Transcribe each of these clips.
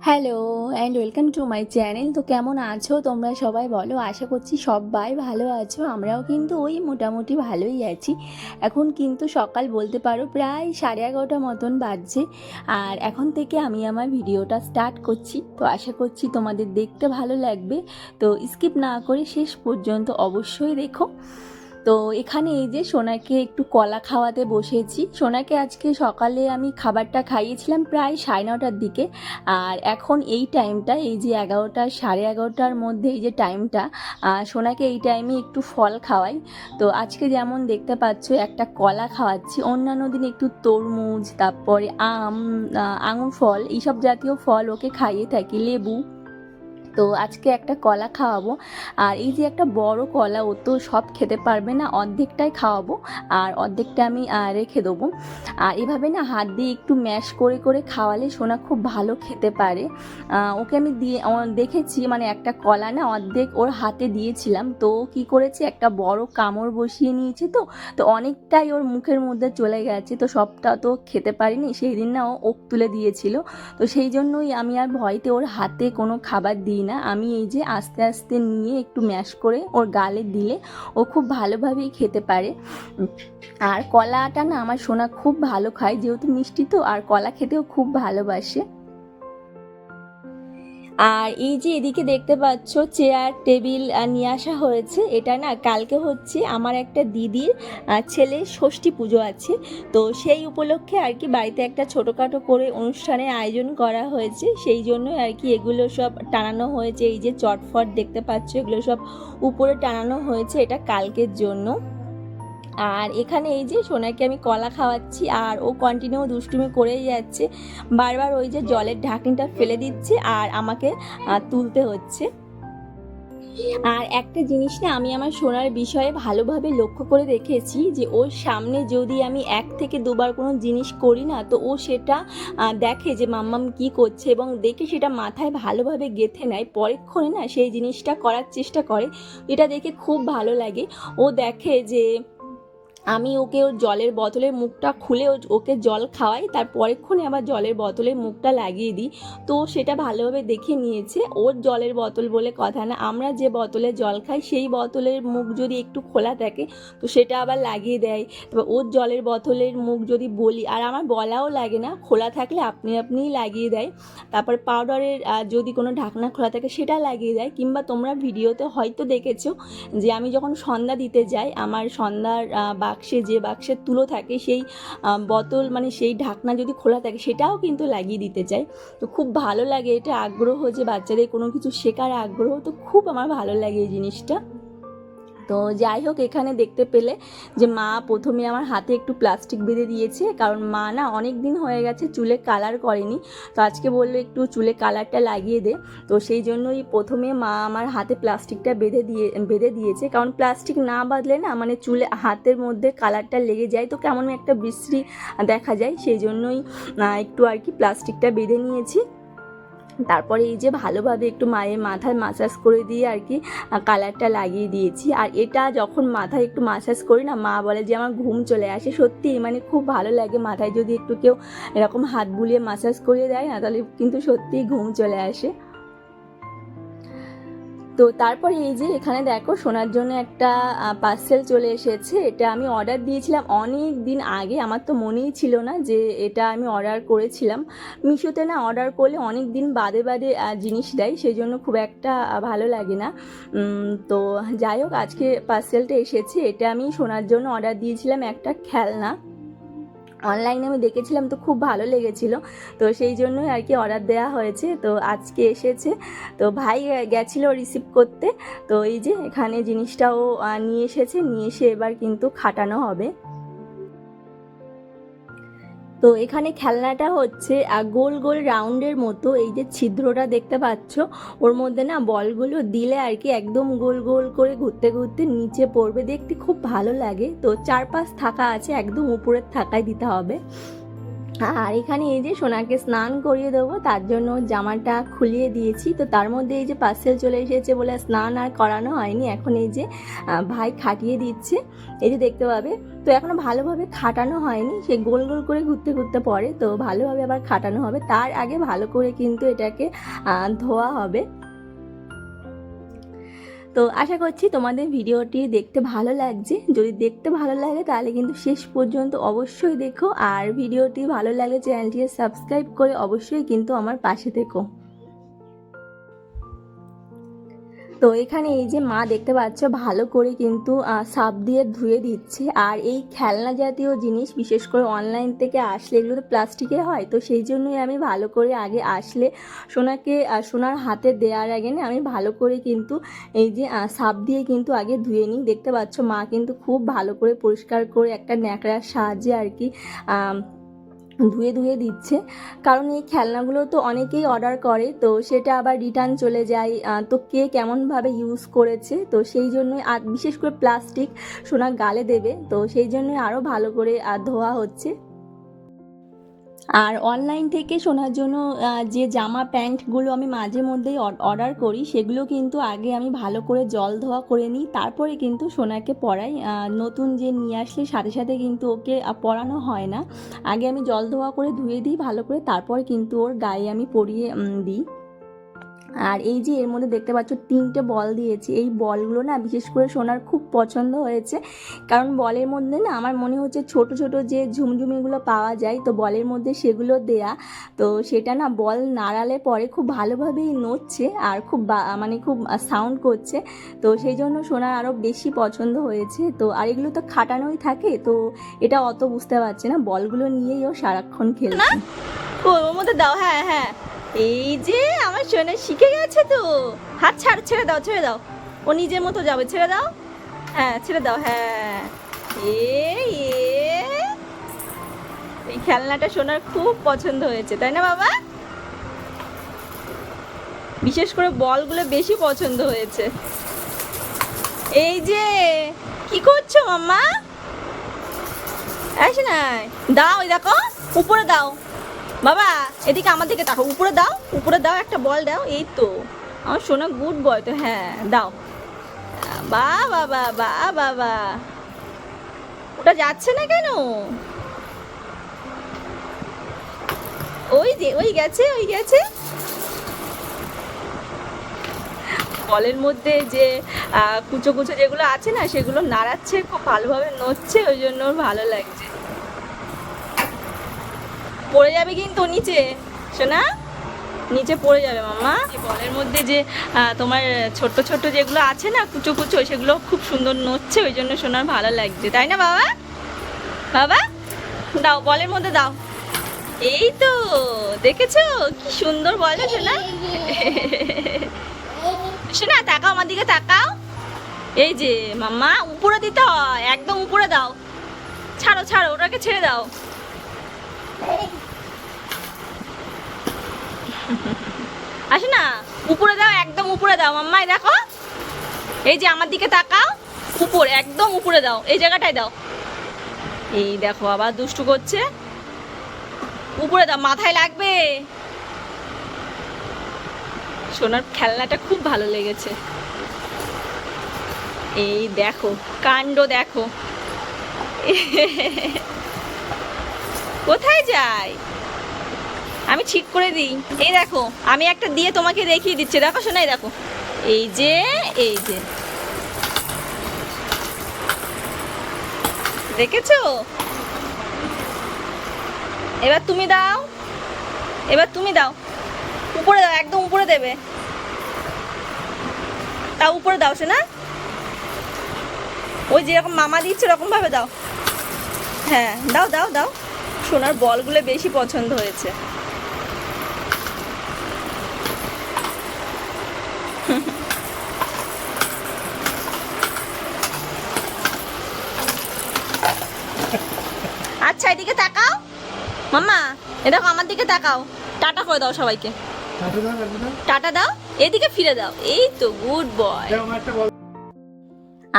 Hello and welcome to my channel. তো কেমন আছো তোমরা সবাই বলো? আশা করছি সবাই ভালো আছো। আমরাও কিন্তু ওই মোটামুটি ভালোই আছি। এখন কিন্তু সকাল বলতে পারো প্রায় 11:30 মতন বাজছে। আর এখন থেকে আমি আমার ভিডিওটা স্টার্ট করছি। তো আশা করছি তোমাদের দেখতে ভালো লাগবে। তো স্কিপ না করে শেষ পর্যন্ত অবশ্যই দেখো। তো এখানে এই যে সোনাকে একটু কলা খাওয়াতে বসেছি। সোনাকে আজকে সকালে আমি খাবারটা খাইয়েছিলাম প্রায় 9:30টার দিকে। আর এখন এই টাইমটা, এই যে 11টা 11:30টার মধ্যে এই যে টাইমটা, সোনাকে এই টাইমে একটু ফল খাওয়াই। তো আজকে যেমন দেখতে পাচ্ছ একটা কলা খাওয়াচ্ছি, অন্যান্য দিন একটু তরমুজ, তারপরে আঙুর ফল, এইসব জাতীয় ফল ওকে খাইয়ে থাকি, লেবু। তো আজকে একটা কলা খাওয়াবো। আর এই যে একটা বড় কলা, ও তো সব খেতে পারবে না, অর্ধেকটাই খাওয়াবো আর অর্ধেকটা আমি রেখে দেবো। আর এভাবে না হাত দিয়ে একটু ম্যাশ করে করে খাওয়ালে সোনা খুব ভালো খেতে পারে। ওকে আমি দেখেছি, মানে একটা কলা না অর্ধেক ওর হাতে দিয়েছিলাম, তো কি করেছে একটা বড় কামড় বসিয়ে নিয়েছে। তো অনেকটাই ওর মুখের মধ্যে চলে গেছে, তো সবটা তো খেতে পারিনি। সেই দিন না ও ওক তুলে দিয়েছিল। তো সেই জন্যই আমি আর ভয়তে ওর হাতে কোনো খাবার দিই না। আমি এই যে আস্তে আস্তে নিয়ে একটু ম্যাশ করে ওর গালে দিলে ও খুব ভালোভাবেই খেতে পারে। আর কলাটা না আমার সোনা খুব ভালো খায়, যেহেতু মিষ্টি তো, আর কলা খেতেও খুব ভালোবাসে। আর এই যে এদিকে দেখতে পাচ্ছ চেয়ার টেবিল নিয়ে আসা হয়েছে। এটা না কালকে হচ্ছে আমার একটা দিদির ছেলের ষষ্ঠী পুজো আছে। তো সেই উপলক্ষে আর কি বাড়িতে একটা ছোটোখাটো করে অনুষ্ঠানের আয়োজন করা হয়েছে। সেই জন্য আর কি এগুলো সব টানানো হয়েছে। এই যে চটফট দেখতে পাচ্ছ, এগুলো সব উপরে টানানো হয়েছে, এটা কালকের জন্য। আর এখানে এই যে সোনাকে আমি কলা খাওয়াচ্ছি আর ও কন্টিনিউ দুষ্টুমি করেই যাচ্ছে, বারবার ওই যে জলের ঢাকনিটা ফেলে দিচ্ছে আর আমাকে তুলতে হচ্ছে। আর একটা জিনিস না আমি আমার সোনার বিষয়ে ভালোভাবে লক্ষ্য করে দেখেছি, যে ওর সামনে যদি আমি 1 থেকে 2 বার কোনো জিনিস করি না, তো ও সেটা দেখে যে মাম্মাম কি করছে, এবং দেখে সেটা মাথায় ভালোভাবে গেঁথে নেয়। পরেক্ষণে না সেই জিনিসটা করার চেষ্টা করে। এটা দেখে খুব ভালো লাগে। ও দেখে যে আমি ওকে ওর জলের বোতলের মুখটা খুলে ওকে জল খাওয়াই, তার পরেক্ষণে আবার জলের বোতলের মুখটা লাগিয়ে দিই। তো সেটা ভালোভাবে দেখে নিয়েছে। ওর জলের বোতল বলে কথা না, আমরা যে বোতলে জল খাই সেই বোতলের মুখ যদি একটু খোলা থাকে তো সেটা আবার লাগিয়ে দেয়। তবে ওর জলের বোতলের মুখ যদি বলি, আর আমার বলাও লাগে না, খোলা থাকলে আপনি আপনিই লাগিয়ে দেয়। তারপর পাউডারের যদি কোনো ঢাকনা খোলা থাকে সেটা লাগিয়ে দেয়। কিংবা তোমরা ভিডিওতে হয়তো দেখেছো যে আমি যখন সন্ধ্যা দিতে যাই, আমার সন্ধ্যার বাক্সে, যে বাক্সের তুলো থাকে, সেই বোতল মানে সেই ঢাকনা যদি খোলা থাকে সেটাও কিন্তু লাগিয়ে দিতে চাই। তো খুব ভালো লাগে, এটা আগ্রহ, যে বাচ্চাদের কোনো কিছু শেখার আগ্রহ, তো খুব আমার ভালো লাগে এই জিনিসটা। তো যাই হোক, এখানে দেখতে পেলে যে মা প্রথমে আমার হাতে একটু প্লাস্টিক বেঁধে দিয়েছে, কারণ মা না অনেক দিন হয়ে গেছে চুলে কালার করেনি। তো আজকে বললো একটু চুলে কালারটা লাগিয়ে দে। তো সেই জন্যই প্রথমে মা আমার হাতে প্লাস্টিকটা বেঁধে দিয়েছে, কারণ প্লাস্টিক না বাঁধলে না মানে চুলে হাতের মধ্যে কালারটা লেগে যায়, তো কেমন একটা বিশ্রী দেখা যায়। সেই জন্যই একটু আর কি প্লাস্টিকটা বেঁধে নিয়েছি। তারপরে এই যে ভালোভাবে একটু মায়ের মাথায় মাসাজ করে দিয়ে আর কি কালারটা লাগিয়ে দিয়েছি। আর এটা যখন মাথায় একটু মাসাজ করি না, মা বলে যে আমার ঘুম চলে আসে। সত্যি মানে খুব ভালো লাগে, মাথায় যদি একটু কেউ এরকম হাত বুলিয়ে মাসাজ করিয়ে দেয় না, তাহলে কিন্তু সত্যিই ঘুম চলে আসে। তো তারপরে এই যে এখানে দেখো সোনার জন্য একটা পার্সেল চলে এসেছে। এটা আমি অর্ডার দিয়েছিলাম অনেক দিন আগে, আমার তো মনেই ছিল না যে এটা আমি অর্ডার করেছিলাম। মিশোতে না অর্ডার করলে অনেক দিন বাদে বাদে জিনিস দেয়, সেই জন্য খুব একটা ভালো লাগে না। তো যাই হোক, আজকে পার্সেলটা এসেছে। এটা আমি সোনার জন্য অর্ডার দিয়েছিলাম একটা খেলনা, অনলাইনে আমি দেখেছিলাম, তো খুব ভালো লেগেছিল। তো সেই জন্যই আর কি অর্ডার দেওয়া হয়েছে। তো আজকে এসেছে, তো ভাই গেছিলো রিসিভ করতে। তো এই যে এখানে জিনিসটাও নিয়ে এসেছে, নিয়ে এসে এবার কিন্তু খাটানো হবে। তো এখানে খেলনাটা হচ্ছে গোল গোল রাউন্ডের মতো, এই যে ছিদ্রটা দেখতে পাচ্ছ, ওর মধ্যে না বলগুলো দিলে আর কি একদম গোল গোল করে ঘুরতে ঘুরতে নিচে পড়বে, দেখতে খুব ভালো লাগে। তো 4-5 থাকা আছে, একদম উপরের থাকায় দিতে হবে। আর এখানে এই যে সোনাকে স্নান করিয়ে দেবো, তার জন্য জামাটা খুলিয়ে দিয়েছি। তো তার মধ্যে এই যে পার্সেল চলে এসেছে বলে স্নান আর করানো হয়নি। এখন এই যে ভাই খাটিয়ে দিচ্ছে, এই যে দেখতে পাবে। তো এখনও ভালোভাবে খাটানো হয়নি, সে গোল গোল করে ঘুরতে ঘুরতে পড়ে, তো ভালোভাবে আবার খাটানো হবে। তার আগে ভালো করে কিন্তু এটাকে ধোয়া হবে। তো আশা করছি তোমাদের ভিডিওটি দেখতে ভালো লাগছে। যদি দেখতে ভালো লাগে তাহলে কিন্তু শেষ পর্যন্ত অবশ্যই দেখো, আর ভিডিওটি ভালো লাগলে চ্যানেলটিকে সাবস্ক্রাইব করে অবশ্যই কিন্তু আমার পাশে থেকো। তো এখানে এই যে মা দেখতে পাচ্ছ ভালো করে কিন্তু সার্ফ দিয়ে ধুয়ে দিচ্ছে। আর এই খেলনা জাতীয় জিনিস বিশেষ করে অনলাইন থেকে আসলে এগুলো তো প্লাস্টিকের হয়, তো সেই জন্যই আমি ভালো করে আগে আসলে সোনার হাতে দেওয়ার আগে না আমি ভালো করে কিন্তু এই যে সার্ফ দিয়ে কিন্তু আগে ধুয়ে নিই। দেখতে পাচ্ছ মা কিন্তু খুব ভালো করে পরিষ্কার করে একটা ন্যাকড়ার সাহায্যে আর কি ধুয়ে ধুয়ে দিচ্ছে। কারণ এই খেলনাগুলো তো অনেকেই অর্ডার করে, তো সেটা আবার রিটার্ন চলে যায়, তো কে কেমনভাবে ইউজ করেছে, তো সেই জন্যই আর বিশেষ করে প্লাস্টিক সোনা গালে দেবে, তো সেই জন্যই আরও ভালো করে ধোয়া হচ্ছে। আর অনলাইন থেকে সোনার জন্য যে জামা প্যান্টগুলো আমি মাঝে মধ্যেই অর্ডার করি, সেগুলো কিন্তু আগে আমি ভালো করে জল ধোয়া করে নিই, তারপরে কিন্তু সোনাকে পরাই। নতুন যে নিয়ে আসলে সাথে সাথে কিন্তু ওকে পরানো হয় না, আগে আমি জল ধোয়া করে ধুয়ে দিই ভালো করে, তারপর কিন্তু ওর গায়ে আমি পরিয়ে দিই। আর এই যে এর মধ্যে দেখতে পাচ্ছ 3টে বল দিয়েছি, এই বলগুলো না বিশেষ করে সোনার খুব পছন্দ হয়েছে। কারণ বলের মধ্যে না আমার মনে হচ্ছে ছোট ছোট যে ঝুমঝুমিগুলো পাওয়া যায়, তো বলের মধ্যে সেগুলো দেয়া, তো সেটা না বল নাড়ালে পরে খুব ভালোভাবেই নড়ছে আর খুব মানে খুব সাউন্ড করছে, তো সেই জন্য সোনার আরও বেশি পছন্দ হয়েছে। তো আর এগুলো তো খাটানোই থাকে, তো এটা অত বুঝতে পারছে না, বলগুলো নিয়েই ও সারাক্ষণ খেলছে। ওর মধ্যে দাও, হ্যাঁ হ্যাঁ, এই যে আমার সোনা শিখে গেছে, তো হাত ছেড়ে দাও, ছেড়ে দাও, ও নিজের মতো যাবে, ছেড়ে দাও, হ্যাঁ ছেড়ে দাও, হ্যাঁ। এই খেলনাটা সোনার খুব পছন্দ হয়েছে, তাই না বাবা? বিশেষ করে বলগুলো বেশি পছন্দ হয়েছে। এই যে কি করছো মাম্মা? আসে নাই, দাও, ওই দেখো উপরে দাও বাবা, এদিকে আমার দিকে তাকো, উপরে দাও, উপরে দাও, একটা বল দাও, এই তো আমার সোনা গুড বয়, তো হ্যাঁ দাও। বা বাবা বা বাবা, ওটা যাচ্ছে না কেন? ওই যে ওই গেছে, ওই গেছে। বলের মধ্যে যে কুচো কুচো যেগুলো আছে না সেগুলো নাড়াচ্ছে, খুব ভালোভাবে নড়ছে, ওই জন্য ওর ভালো লাগছে। পড়ে যাবে কিন্তু নিচে, শোনা নিচে পড়ে যাবে মাম্মা। বলের মধ্যে যে তোমার ছোট্ট ছোট্ট যেগুলো আছে না কুচো কুচো, সেগুলো খুব সুন্দর নড়ছে, ওই জন্য সোনার ভালো লাগছে, তাই না বাবা? বাবা দাও, বলের মধ্যে দাও, এই তো দেখেছো কি সুন্দর বল সোনা। শোনা তাকাও, আমার দিকে তাকাও, এই যে মাম্মা উপরে দিতে হয়, একদম উপরে দাও, ছাড়ো ছাড়ো, ওটাকে ছেড়ে দাও। আসো না, উপরে দাও, একদম উপরে দাও মাম্মা, দেখো, এই যে আমার দিকে তাকাও, উপরে একদম উপরে দাও, এই জায়গাটায় দাও, এই দেখো আবার দুষ্টু করছে, উপরে দাও, মাথায় লাগবে। সোনার খেলনাটা খুব ভালো লেগেছে, এই দেখো কাণ্ড দেখো। কোথায় যায় আমি ঠিক করে দিই, এই দেখো আমি একটা দিয়ে তোমাকে দেখিয়ে দিচ্ছি, দেখো শোনাই, দেখো এই যে, এই যে দেখেছো? এবার তুমি দাও, এবার তুমি দাও, উপরে দাও, একদম উপরে দেবে, তাও উপরে দাও শোনা, ওই যেরকম মামা দিচ্ছে ওরকম ভাবে দাও, হ্যাঁ দাও দাও দাও। সোনার বলগুলো বেশি পছন্দ হয়েছে। আচ্ছা এদিকে তাকাও মাম্মা, এ দেখো আমার দিকে তাকাও, টাটা করে দাও সবাইকে, টাটা দাও, এদিকে ফিরে দাও, এই তো গুড বয়।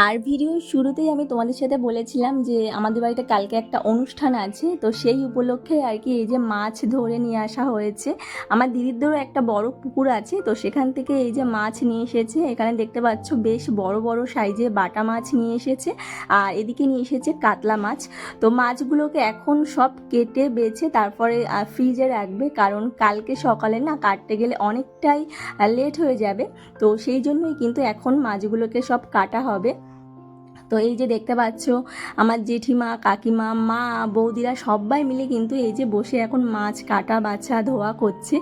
আর ভিডিওর শুরুতেই আমি তোমাদের সাথে বলেছিলাম যে আমাদের বাড়িতে কালকে একটা অনুষ্ঠান আছে, তো সেই উপলক্ষে আর কি এই যে মাছ ধরে নিয়ে আসা হয়েছে। আমার দিদিদেরও একটা বড় পুকুর আছে, তো সেখান থেকে এই যে মাছ নিয়ে এসেছে। এখানে দেখতে পাচ্ছ বেশ বড় বড় সাইজে বাটা মাছ নিয়ে এসেছে, আর এদিকে নিয়ে এসেছে কাতলা মাছ। তো মাছগুলোকে এখন সব কেটে বেছে তারপরে ফ্রিজে রাখবে, কারণ কালকে সকালে না কাটতে গেলে অনেকটাই লেট হয়ে যাবে। তো সেই জন্যই কিন্তু এখন মাছগুলোকে সব কাটা হবে। তো এই যে দেখতে পাচ্ছ আমার জেঠিমা, কাকিমা, মা, বৌদিরা সবাই মিলে কিন্তু এই যে বসে এখন মাছ কাটা বাছা ধোয়া করছে।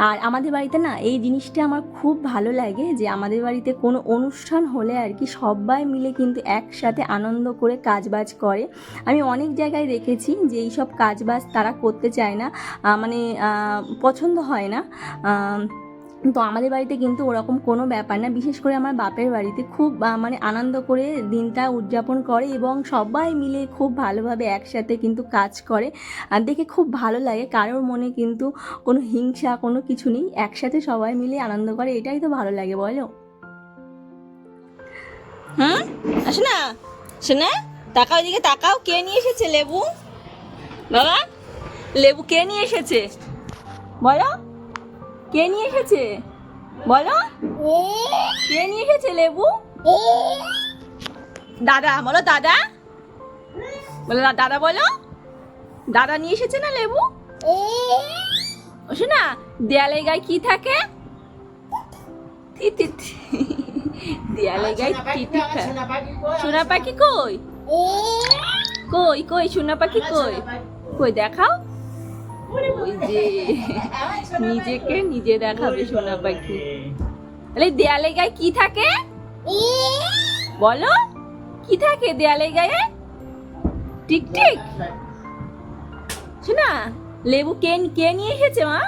আর আমাদের বাড়িতে না এই জিনিসটা আমার খুব ভালো লাগে যে আমাদের বাড়িতে কোনো অনুষ্ঠান হলে আর কি সবাই মিলে কিন্তু একসাথে আনন্দ করে কাজবাজ করে। আমি অনেক জায়গায় দেখেছি যে এইসব কাজবাজ তারা করতে চায় না, মানে পছন্দ হয় না। তো আমাদের বাড়িতে কিন্তু ওরকম কোনো ব্যাপার না। বিশেষ করে আমার বাপের বাড়িতে খুব মানে আনন্দ করে দিনটা উদযাপন করে এবং সবাই মিলে খুব ভালোভাবে একসাথে কিন্তু কাজ করে। আর দেখে খুব ভালো লাগে, কারোর মনে কিন্তু কোনো হিংসা কোনো কিছু নেই, একসাথে সবাই মিলে আনন্দ করে, এটাই তো ভালো লাগে বলো। আসো না, শোনা, তাকাও দিকে তাকাও, কে নিয়ে এসেছে লেবু? বাবা, লেবু কে নিয়ে এসেছে বলো? কে নিয়ে এসেছে বলো? কে নিয়ে এসেছে লেবু? দাদা বলো, দাদা বলো, দাদা বলো, দাদা নিয়ে এসেছে না লেবু? শোনা, দেয়ালে গায়ে কি থাকে? দেয়ালে গায়ে টিটি থাকে। সোনা পাখি কই? কই কই সোনা পাখি কই? কই দেখাও। ওই যে নিজেকে নিজে দেখাবে সোনা পাখি। তাহলে দেয়ালে গায়ে কি থাকে বলো? কি থাকে দেয়ালে গায়ে? টিকটিক। শোনা, লেবু কে কে নিয়ে এসেছে মা?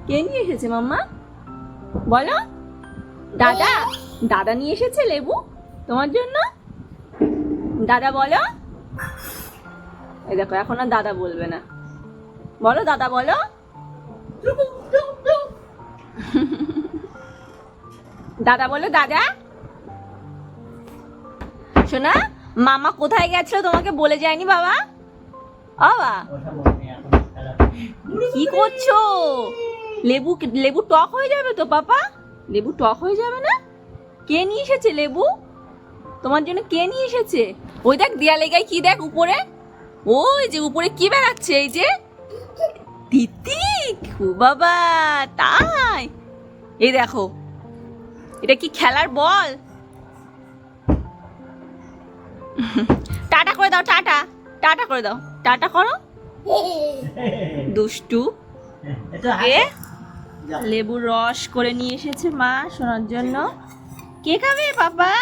কে নিয়ে এসেছে মাম্মা বলো? দাদা, দাদা নিয়ে এসেছে লেবু তোমার জন্য। দাদা বলো। এই দেখো এখন আর দাদা বলবে না, বলো দাদা বলো। দাদা বলো, দাদা। শোনা, মামা কোথায় গেছিল তোমাকে বলে যায়নি বাবা? বাবা কি করছো? লেবু লেবু টক হয়ে যাবে তো পাপা, লেবু টক হয়ে যাবে না? কে নিয়ে এসেছে লেবু তোমার জন্য? কে নিয়ে এসেছে? ওই দেখ দেয়ালে গায়ে কি দেখ উপরে, ওই যে উপরে কি বেড়াচ্ছে, এই যে তিতিক। ও বাবা, তাই? এই দেখো, এটা কি খেলার বল? টাটা করে দাও, টাটা, টাটা করে দাও, টাটা করো। দুষ্টু। লেবুর রস করে নিয়ে এসেছে মা শোনার জন্য। কে খাবে পাপা?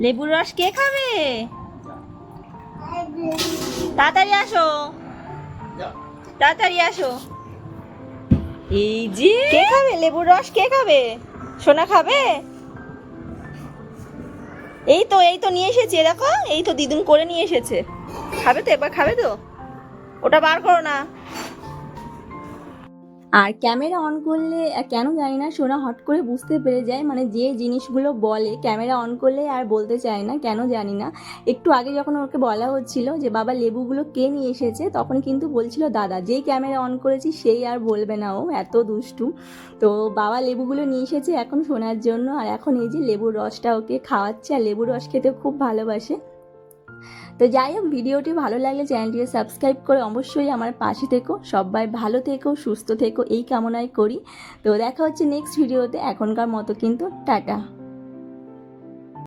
লেবুর রস কে খাবে? তাড়াতাড়ি আসো, তাড়াতাড়ি আসো। এই যে কে খাবে লেবুর রস? কে খাবে? সোনা খাবে? এই তো নিয়ে এসেছে, দেখো এই তো দিদুন করে নিয়ে এসেছে। খাবে তো এবার, খাবে তো? ওটা বার করো না। আর ক্যামেরা অন করলে কেন জানি না সোনা হট করে বুঝতে পেরে যায়, মানে যে জিনিসগুলো বলে ক্যামেরা অন করলে আর বলতে চায় না, কেন জানি না। একটু আগে যখন ওকে বলা হচ্ছিল যে বাবা লেবুগুলো কে নিয়ে এসেছে, তখন কিন্তু বলছিল দাদা। যেই ক্যামেরা অন করেছি সেই আর বলবে না, ও এত দুষ্টু। তো বাবা লেবুগুলো নিয়ে এসেছে এখন সোনার জন্য, আর এখন এই যে লেবুর রসটা ওকে খাওয়াচ্ছে, আর লেবুর রস খেতে খুব ভালোবাসে। তো যাই হোক, ভিডিওটি ভালো লাগলে চ্যানেলটিকে সাবস্ক্রাইব করে অবশ্যই আমার পাশে থেকো। সবাই ভালো থেকো, সুস্থ থেকো এই কামনাই করি। তো দেখা হচ্ছে নেক্সট ভিডিওতে। এখনকার মতো কিন্তু টাটা।